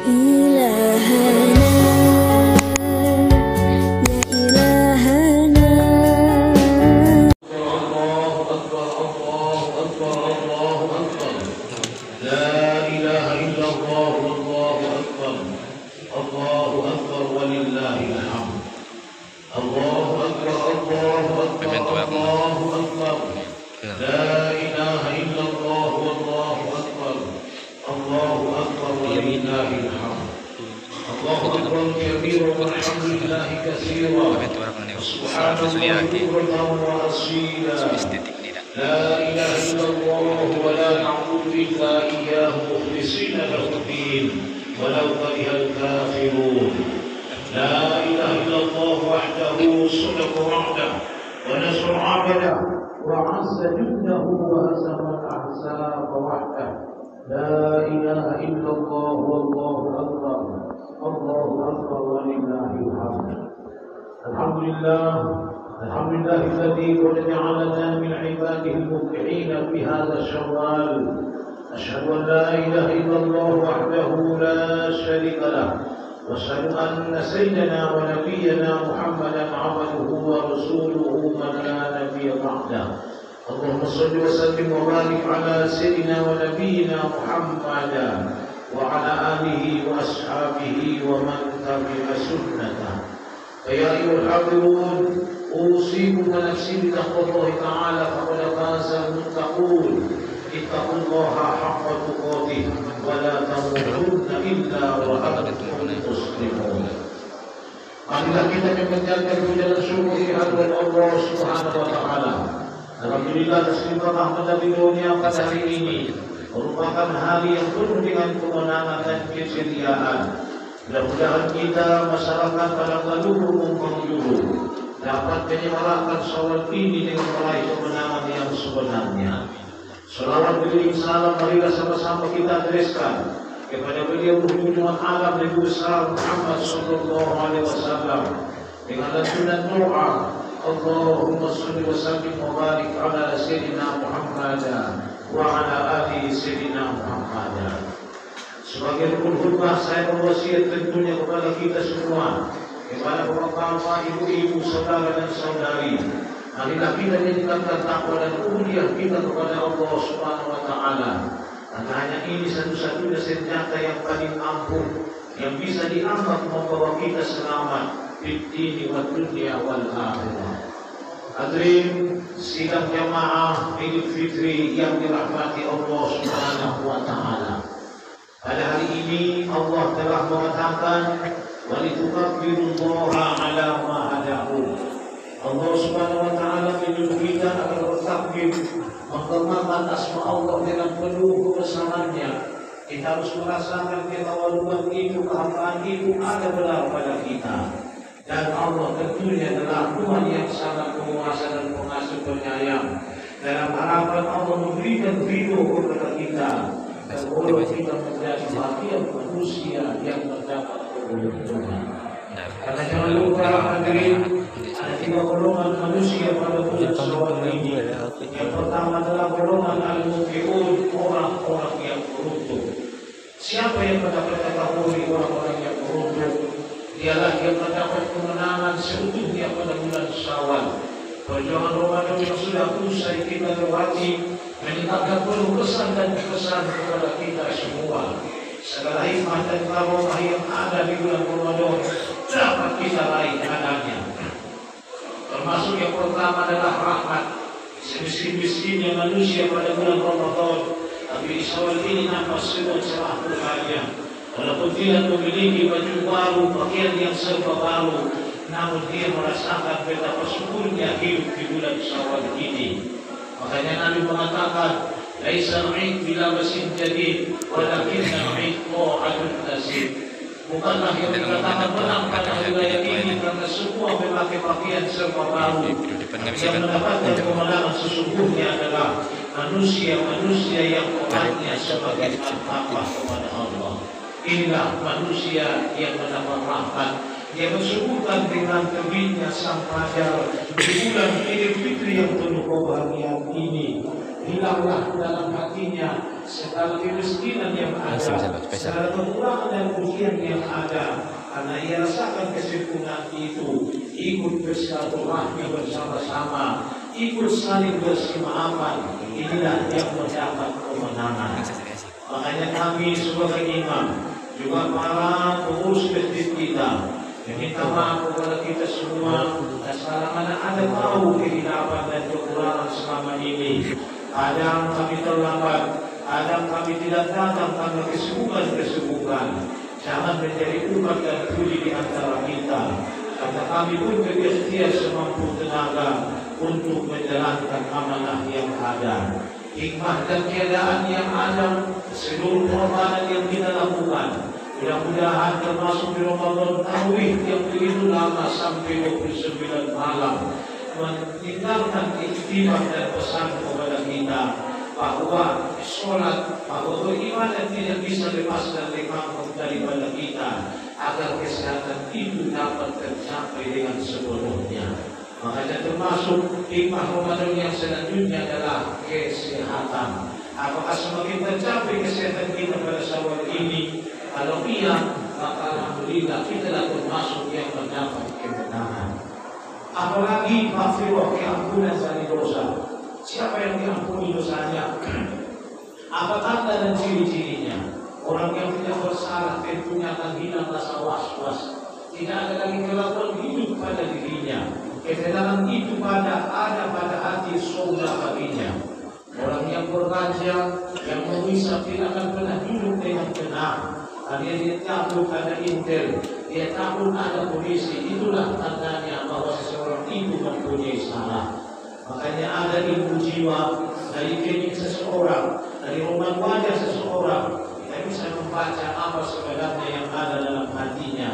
إلهنا يا إلهنا. الله أكبر الله أكبر الله أكبر. لا إله إلا الله والله أكبر. الله أكبر ولله الحمد. الله أكبر الله أكبر الله أكبر. لا إله إلا الله والله أكبر. الله أكبر ولله الحمد. الله أكبر كبيرا والحمد لله كثيرا سبحانه بكرة وأصيلا. لا إله إلا الله ولا نعبد إلا إياه مخلصين له الدين ولو كره الكافرون. لا إله إلا الله وحده صدق وعده ونصر عبده وعز جنده وهزم الأحزاب وحده. لا إله إلا الله والله أكبر. الله أكبر ولله الحمد. الحمد لله الذي قد جعلنا من عباده المفلحين في هذا الشوال. أشهد أن لا إله إلا الله وحده لا شريك له، وأشهد أن سيدنا ونبينا محمدا عبده ورسوله من لا نبي بعده. اللهم صل وسلم وبارك على سيدنا ونبينا محمد وعلى آله وأصحابه ومن تبع سنته. فيا أيها الحاضرون، أوصيكم ونفسي بتقوى الله تعالى فقد فاز المتقون. اتقوا الله حق تقاته ولا تموتن إلا وأنتم مسلمون. Marilah kita menjaga puja dan syukur kehadirat Allah Subhanahu wa taala. Alhamdulillah atas nikmat pada dunia pada hari ini merupakan hari yang penuh dengan kemenangan dan keceriaan. Mudah-mudahan kita masyarakat pada luhur penjuru dapat menyemarakan Syawal ini dengan meraih kemenangan yang sebenarnya. Selawat beriring salam marilah sama-sama kita tuliskan kepada beliau junjungan alam Nabi besar Muhammad sallallahu alaihi wasallam dengan lantunan doa, Allahumma shalli wa sallim wa barik ala sayyidina Muhammad wa ala ali sayyidina Muhammad. Sebagai rukun khutbah saya berwasiat tentunya kepada kita semua, kepada bapak-bapak, ibu-ibu, saudara dan saudari, marilah kita meningkatkan takwa dan ubudiyah kita kepada Allah Subhanahu wa taala. Karena hanya ini satu-satunya senjata yang paling ampuh yang bisa dianggap membawa kita selamat di dini wa dunia wal akhirah. Hadirin sidang jamaah Idul Fitri yang dirahmati Allah Subhanahu wa taala. Pada hari ini Allah telah mengatakan walitukabbirullaha ala ma hadakum. Allah Subhanahu wa taala menyuruh kita agar bertakbir, mengagungkan asma Allah dengan penuh kebesarannya. Kita harus merasakan ketawaduan itu, kehambaan itu ada benar pada kita. Dan Allah tentunya adalah Tuhan yang sangat penguasa dan pengasuh penyayang. Dalam harapan Allah memberikan ridho kepada kita, dan Allah kita menjadi bagian manusia yang terdapat keberuntungan. Karena jangan lupa hadirin, ada tiga golongan manusia pada bulan Syawal ini. Yang pertama adalah golongan al-mufi'un, orang-orang yang beruntung. Siapa yang mendapat kategori orang-orang yang beruntung? Dialah yang mendapat kemenangan seutuhnya pada bulan Syawal. Perjuangan Ramadan yang sudah usai kita lewati meningkatkan penuh kesan dan kesan kepada kita semua. Segala hikmah dan karomah yang ada di bulan Ramadan dapat kita raih adanya. Termasuk yang pertama adalah rahmat. Semiskin-miskinnya manusia pada bulan Ramadan, tapi di Syawal ini nampak semua cerah berbahagia. Walaupun tidak memiliki baju baru, pakaian yang serba baru, namun dia merasakan betapa syukurnya hidup di bulan Syawal ini. Makanya Nabi mengatakan, laisa al-'id bila basin jadid, walakinna al-'id ta'atun nasib. Bukanlah yang dikatakan menang pada wilayah ini karena semua memakai pakaian serba baru. Yang mendapatkan kemenangan sesungguhnya adalah manusia-manusia yang taatnya sebagai takwa kepada Allah. Inilah manusia yang mendapat rahmat. Dia bersyukurkan dengan terbitnya sang fajar di bulan Idul Fitri yang penuh kebahagiaan ini. Hilanglah dalam hatinya segala kemiskinan yang ada, segala kekurangan dan ujian yang ada, karena ia rasakan kesempurnaan itu. Ikut bersilaturahmi bersama-sama, ikut saling bersimaafan, inilah yang mendapat kemenangan. Makanya kami sebagai imam, juga para pengurus masjid kita, meminta maaf kepada kita semua dan mana ada tahu kehilapan dan kekurangan selama ini. Kadang kami terlambat, kadang kami tidak datang karena kesibukan. Jangan menjadi umat dan puji di antara kita, karena kami pun berikhtiar semampu tenaga untuk menjalankan amanah yang ada. Hikmah dan keadaan yang ada, seluruh pengorbanan yang kita lakukan, mudah-mudahan termasuk di Ramadan Tarawih yang begitu lama sampai 29 malam, meninggalkan ikhtibah dan pesan kepada kita bahwa sholat, bahwa beribadah tidak bisa lepas dari kampung daripada kita, agar kesehatan itu dapat tercapai dengan sepenuhnya. Makanya termasuk hikmah Ramadan yang selanjutnya adalah kesehatan. Apakah semakin tercapai kesehatan kita pada Syawal ini? Kalau iya, maka alhamdulillah kita telah termasuk yang mendapat kemenangan. Apalagi maghfirah, keampunan dari dosa. Siapa yang diampuni dosanya? Apa tanda dan ciri-cirinya? Orang yang tidak bersalah tentunya akan hilang rasa was-was. Tidak ada lagi keraguan hidup pada dirinya. Ketenangan itu ada pada hati saudara baginya. Orang yang berraja, yang memisah tidak akan pernah duduk dengan tenang. Karena dia takut ada intel, dia takut ada polisi. Itulah tandanya bahwa seseorang itu mempunyai salah. Makanya ada ilmu jiwa dari klinik seseorang, dari roman wajah seseorang. Kita bisa membaca apa sebenarnya yang ada dalam hatinya.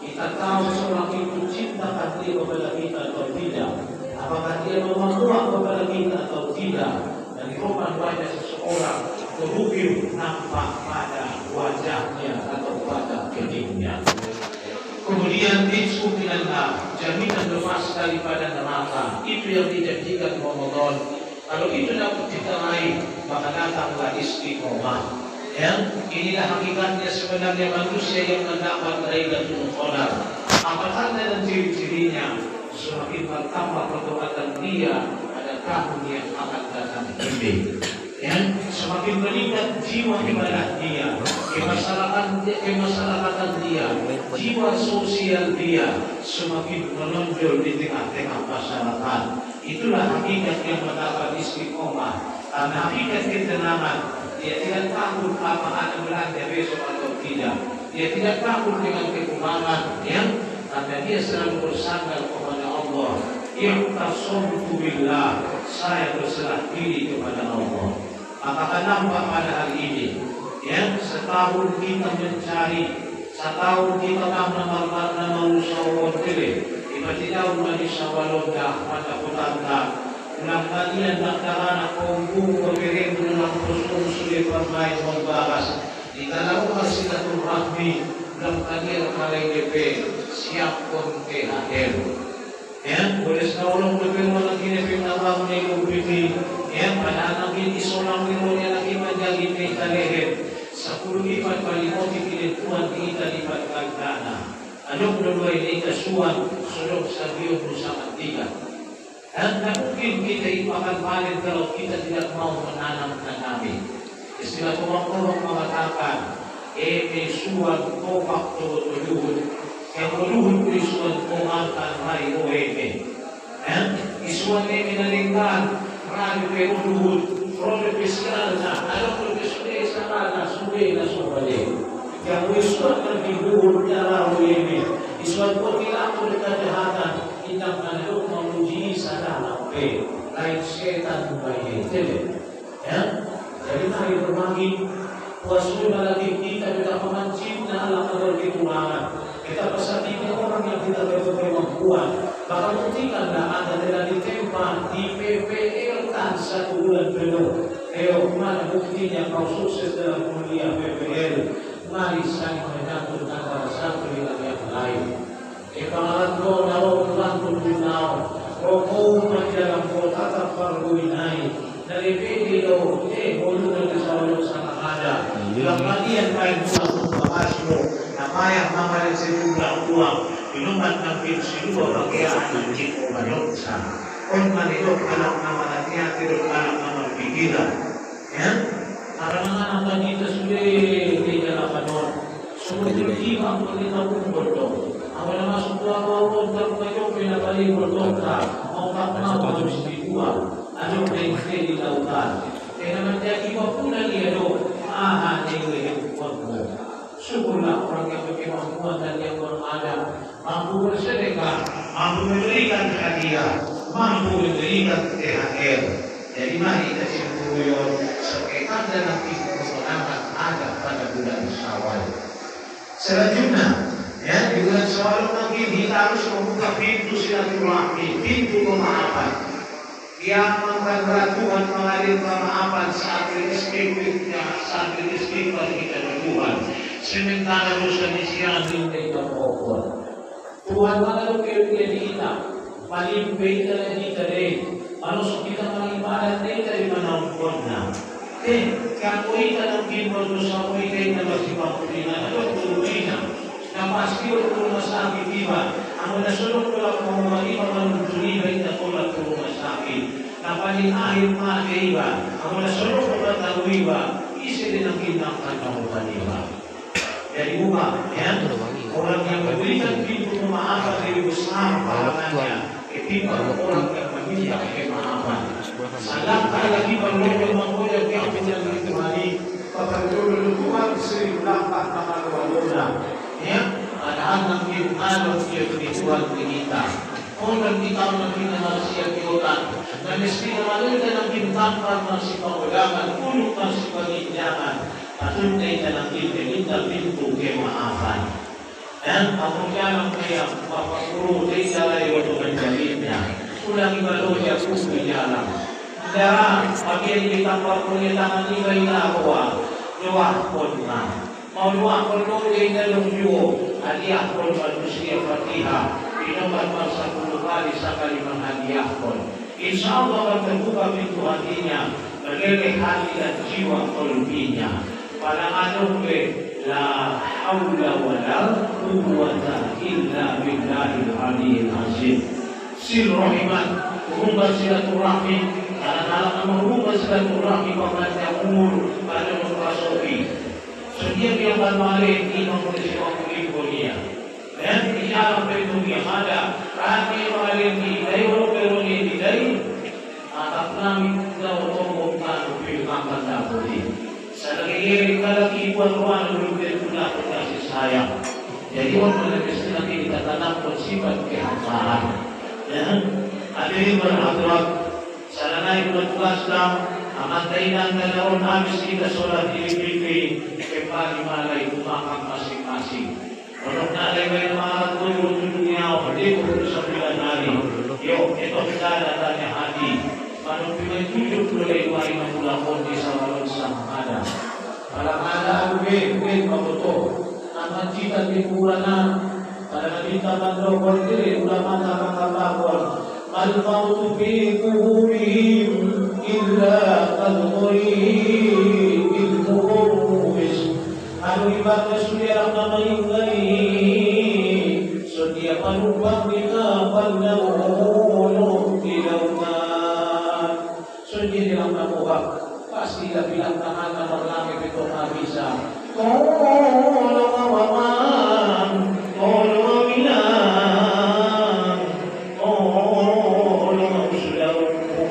Kita tahu seseorang itu cintakan dia kepada kita atau tidak. Apakah dia memaklukan kepada kita atau tidak. Dari roman wajah seseorang terukir nampak pada wajahnya atau pada keningnya. Kemudian bismillah, jaminan lepas daripada neraka. Itu yang dijanjikan Ramadan. Kalau itu dapat kita raih, maka datanglah istiqomah. Ya, inilah hakikatnya sebenarnya manusia yang mendapat Lailatul Qadar. Apa tanda dan ciri-cirinya? Semakin bertambah perbuatan dia pada tahun yang akan datang ini. Ya, semakin meningkat jiwa ibadah dia, kemasyarakatan dia, jiwa sosial dia semakin menonjol di tengah-tengah masyarakat. Itulah hakikat yang mendapat istiqomah. Karena hakikat ketenangan, dia tidak takut apa ada belanja besok atau tidak. Dia tidak takut dengan kekurangan, ya, karena dia selalu bersandar kepada Allah. Iqtasamtu billah, saya berserah diri kepada Allah. Apakah nampak pada hari ini? Ya, setahun kita mencari, setahun kita nama usahawon pilih. Tiba-tiba umani syawalondah pada kutanda. Ulang kalian nakdarana kongku kepiring ulang kosong sulit bermain membahas. Di dalam silaturahmi ulang kalian kalai DP siap kon THR. Ya, boleh seorang berfirman lagi DP nawang nego ini. Ya, pada anak ini seorang mironya lagi menjadi kita leher 10 lipat kali motif ini Tuhan kita lipat dana. Anok dua ini kasuan suruh sabiun bersama tiga. Dan mungkin kita itu akan panen kalau kita tidak mau menanam tanami. Istilah orang-orang mengatakan, suan topak tuh yang meluhur isuan pengangkat hari OEP. Isuan ini menalingkan Radio Peruhut, Produk Fiskalna, ada Produk Sana, Suwe, dan Sobale. Yang isuan terhibur darah ini, isuan perilaku kejahatan, kita menaduk memuji sana sampai lain setan bayi. Ya, jadi mari berbagi puasnya lagi kita tidak memancing ala kadar kekurangan. Kita pesan ini orang yang tidak berkemampuan, maka buktikanlah Anda tidak ditempa di PPL kan 1 bulan penuh. Mana buktinya kau sukses dalam kuliah PPL? Mari saling menyambut antara satu dengan yang lain. Ipangalan ko na roon tulbinaw. Roko magjalang ko tatap parguinay. Nalipili daw, ulo na kasawalo sa nakada. Ilang manian kayo mula kong bakasyo na kaya mamalin sa lulang tuwang. Inuman ng pinsiluwa bagayaan ng jiko mayotsa. Kung manilok anak na manatya, tirok anak na magpigilan. Yan? Karangan ang dito sulit, hindi ka na kanon. Sumutulim ang pagkitapong bordo. Ang wala masukuha ko ang tarong kayo, pinabalik bordo ka. Ang kapna ang spiritual. Ano na yung hindi lautan. Kaya naman niya, iba po na niya doon. Aha, niya yung huwag mo. Syukur na orang yang berkemampuan dan yang berada mampu bersedekah, mampu memberikan hadiah, mampu memberikan THR. Jadi mari kita syukur sekitar dalam kemenangan ada pada bulan Syawal. Selanjutnya, ya di bulan Syawal lagi kita harus membuka pintu silaturahmi, pintu pemaafan. Yang mengangkat Tuhan mengalir pemaafan saat rezeki bagi kita Tuhan. Sementara dosa di siang hindi ka pokon. Tuhan manalo kayo kita, malimpay ka na dito rin. Malusok kita malimpalan din tayo manampon na. Kaya ko ita ng kinwal dosa ko ita na magsipakulinan. Ano tuloy na? Napasti o tulong sa akin, diba? Ang nasulong ko lang kung malipa manuntuliban na tulad tulong sa akin. Napalinahin mga kaiba. Ang nasulong ko lang taluiba, isi din ang kinaktan ng kaniba. Jadi buka, ya. Orang yang memberikan pintu pemaafan lebih besar pahalanya ketimbang orang yang meminta kemaafan. Salam lagi perlu menggoda pintu yang ditemani perlu Tuhan sering dapat nama ya. Ada anak yang ada Tuhan kita. Orang kita meminta manusia kita. Dan mesti melalui dalam bintang masih pengulangan, puluh masih penginjaman. Patunay na lang minta pintu kemaafan. Dan kemudian kaya mapapuro day dalay wato menjadinya. Ulang ibalo siya kung biyalang. Dara, pagyan itapar ko niya tangan ibay na awa, luwakon na. Mauluwakon ko day na lungyo, aliyakon malusiya fatiha, inuman man sa kulukali sa kalimang aliyakon. Insya Allah terbuka pintu hatinya, berbagai hati dan jiwa kolbinya. Pada anum la haula wala quwwata illa billahil aliyyil azim. Silaturahman, hubungan silaturahmi, anak-anak menghubungan silaturahmi pemerintah umur pada memasuki. Setiap yang bermain di mempersiapkan dunia. Dan ia berdunia ada. Kami bermain di daerah beruni di daerah. Atas kami kita berkomunikasi dengan anda budi. Selagi kalaki buat ruang berbeda pula kasih sayang. Jadi orang lebih nanti kita tanam sifat kehampaan. Dan hadirin berhadirat, sarana bulan Islam amat kainan dalawang habis kita sholat di kembali malai umakan masing-masing. Kalau nak lewat malam tu dunia hadir berusaha hari. Yo, itu kita datangnya hati. Kalau pilih 72 bulan di Sawalun sama ada. Kalau ada gue mabuto. Naman cita di purana. Kalau kita mandro berdiri ulama takabakon. Mal mautu fi kuburihim illa qadri ilmuhis. Anu ibadah sudah meninggal. Sedia panumpang kita pandang tidak. Sunyi dalam nabuhak pasti bilang tangan berlami itu tak bisa. Tolong awaman, tolong bilang, tolong saudaraku.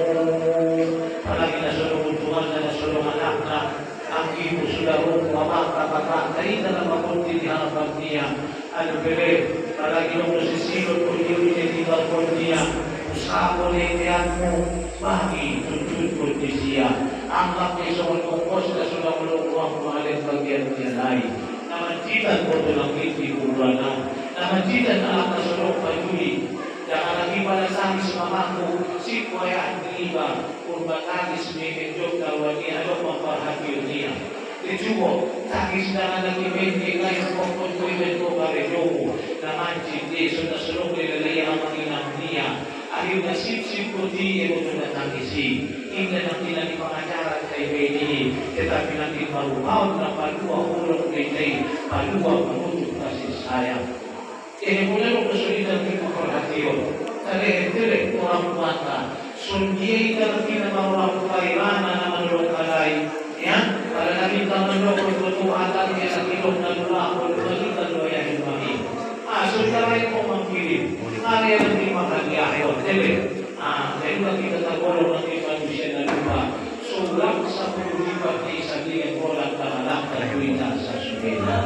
Apalagi nasulung Tuhan dan nasulung anak-anak, angkimu saudaraku, kakak-kakak dari dalam akunti di hadapan dia. Al-Bere, apalagi musisi berkuliah di balkon dia. Usaha penelitianmu bagi tuntut kondisia. Anggap seorang kompos dan sudah melukuang mengalir bagian yang lain. Nama cita bodoh di kurana. Nama cita anak seorang payuli. Jangan lagi pada sami semamaku si kuaya riba kurban tangis mengenjok dawani ada memperhatikan dia. Dicubo tangis dengan lagi mengenai kompos kuimen ko bare jowo. Nama cita Di sudah suluk dilalai amat inang niya. Akhir nasib-sib kuti yang sudah tangisi. Hingga nanti nanti pengacara kay ini, tetapi nanti baru na palua ulo kay palua menuju kasih sayang. Ini mulai kesulitan kita perhatian. Tele orang mata. Sundiai kalau kita orang kairana nama lokalai. Ya, kalau nanti taman lokal atan yang sakilok na lula, kalau kita loya himami. Saudara yang mau memilih, ada yang nanti makan di akhir. Jadi bagi kita bolong nanti manusia dan lupa. Sulam 10 bagi sabihan bola tanah dan duita sasubena.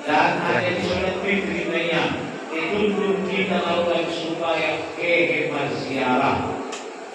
Dan ada di surat fitrihnya dituntut kita lakukan supaya berziarah.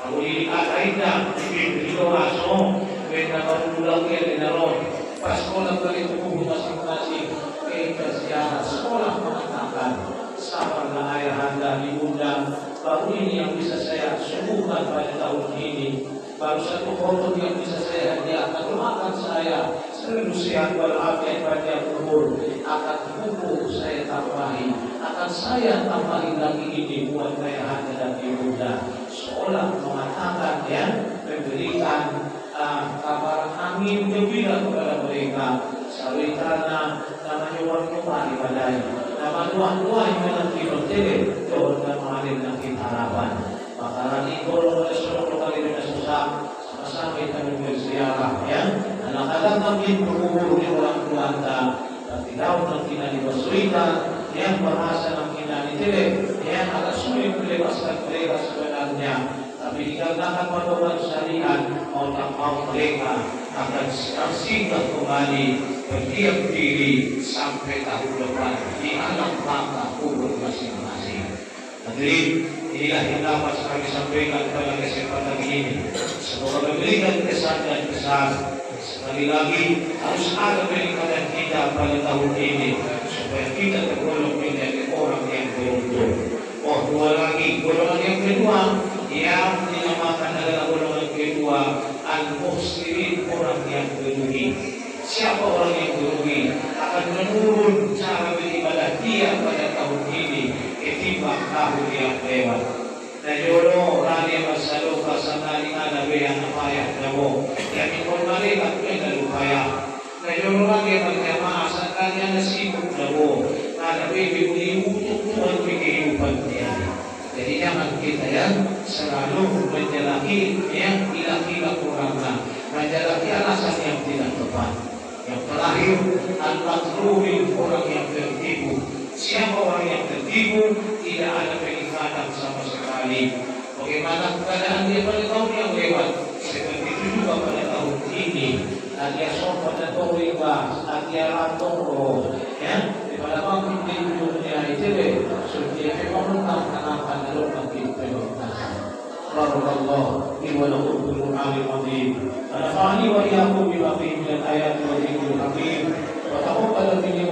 Kalau ini ada fitrih doaso, benda baru pulang ke denaro. Pas sekolah kali itu masing-masing berziarah sekolah mengatakan sabarlah ayah anda ibunda, baru ini yang bisa saya suguhkan pada tahun ini, baru satu foto yang bisa saya hadiahkan, doakan saya selalu sehat walafiat pada umur, akan buku saya tambahi, akan saya tambahi lagi ini buat ayah anda dan ibunda. Seolah mengatakan ya, memberikan kabar angin gembira kepada mereka. Sawi karena namanya waktu pagi badai, nama dua yang nanti bertele, jauh dan mengalir nanti harapan. Maka nanti kalau oleh seluruh kali dengan susah, sama-sama kita berziarah ya. Anak-anak kami berumur di orang tua anda, tapi daun nanti nanti bersuita, yang bahasa nanti nanti tele, yang agak sulit melepaskan mereka sebenarnya. Tapi dikarenakan pedoman syariat, mau tak mau mereka akan singgah kembali berdiam diri sampai tahun depan di alam mata kubur masing-masing. Hadirin, inilah yang dapat kami sampaikan pada kesempatan ini. Semoga memberikan kesan dan kesan. Sekali lagi harus ada peningkatan kita pada tahun ini supaya kita tergolong menjadi orang yang beruntung. Dua lagi, golongan yang kedua yang dinamakan adalah golongan kedua al-muslimin, orang yang berugi. Siapa orang yang berugi akan menurun cara beribadah dia pada tahun ini ketimbang tahun yang lewat. Najolo rani masalo kasana ada yang payah namo yang informasi dengan upaya. Najolo lagi berjamaah sakanya nasibuk namo ada beli untuk Tuhan kehidupan dia. Jadi jangan kita ya selalu menjelahi yang ilah-ilah kurangnya, menjelahi alasan yang tidak tepat. Yang terakhir, al-mazlumin, orang yang tertipu. Siapa orang yang tertipu tidak ada peningkatan sama sekali. Bagaimana keadaan dia pada tahun yang lewat, seperti itu juga pada tahun ini. Dia sopan dan toriba, dia ratoro, ya. Pada waktu di dunia itu, sudah memang akan dalam kita berkata. Barakallahu li wa lakum bil Qur'anil azim. Nafa'ani wa iyyakum bima fihi min al-ayati wa dhikril hakim. Wa taqabbal minni